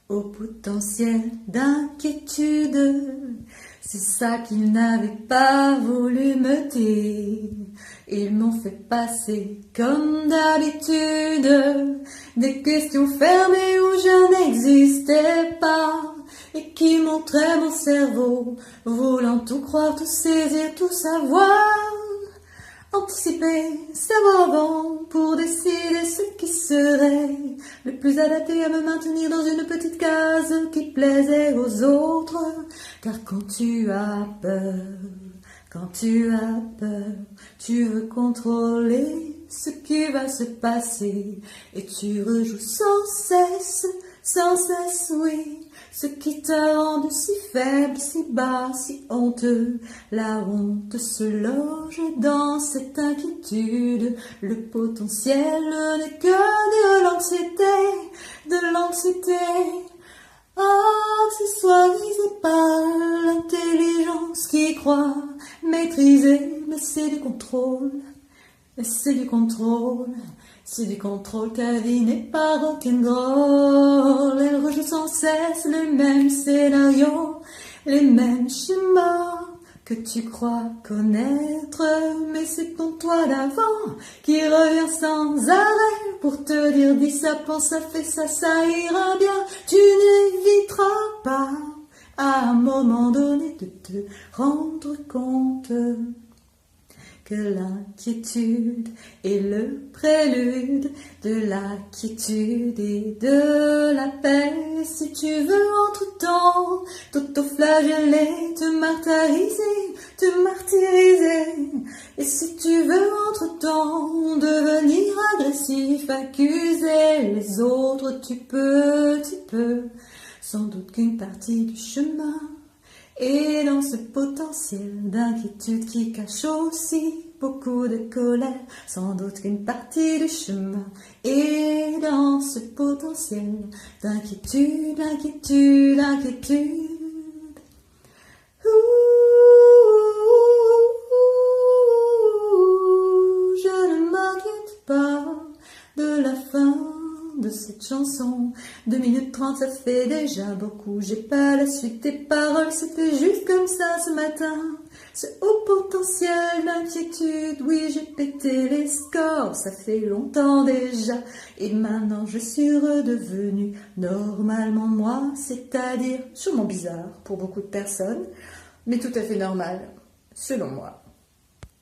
au potentiel d'inquiétude. C'est ça qu'ils n'avaient pas voulu me dire. Ils m'ont fait passer comme d'habitude des questions fermées où je n'existais pas et qui montraient mon cerveau voulant tout croire, tout saisir, tout savoir. Anticiper, savoir avant pour décider ce qui serait le plus adapté à me maintenir dans une petite case qui plaisait aux autres. Car quand tu as peur, tu veux contrôler ce qui va se passer et tu rejoues sans cesse, oui. Ce qui t'a rendu si faible, si bas, si honteux. La honte se loge dans cette inquiétude. Le potentiel n'est que de l'anxiété. Accessoirisé par l'intelligence qui croit maîtriser, mais c'est du contrôle. C'est du contrôle, ta vie n'est pas rock'n'roll. Elle rejoue sans cesse les mêmes scénarios, les mêmes schémas que tu crois connaître. Mais c'est ton toi d'avant qui revient sans arrêt pour te dire dis ça, pense ça, fais ça, ça ira bien. Tu n'éviteras pas à un moment donné de te rendre compte que l'inquiétude est le prélude de la quiétude et de la paix. Si tu veux entre-temps t'autoflageller, te martyriser, et si tu veux entre-temps devenir agressif, accuser les autres, tu peux, sans doute qu'une partie du chemin. Et dans ce potentiel d'inquiétude qui cache aussi beaucoup de colère, sans doute qu'une partie du chemin. Et dans ce potentiel d'inquiétude, je ne m'inquiète pas de la fin de cette chanson. 2 minutes 30, ça fait déjà beaucoup. J'ai pas la suite des paroles, c'était juste comme ça ce matin. Ce haut potentiel d'inquiétude, oui, j'ai pété les scores, ça fait longtemps déjà. Et maintenant je suis redevenue normalement moi, c'est-à-dire sûrement bizarre pour beaucoup de personnes, mais tout à fait normal, selon moi.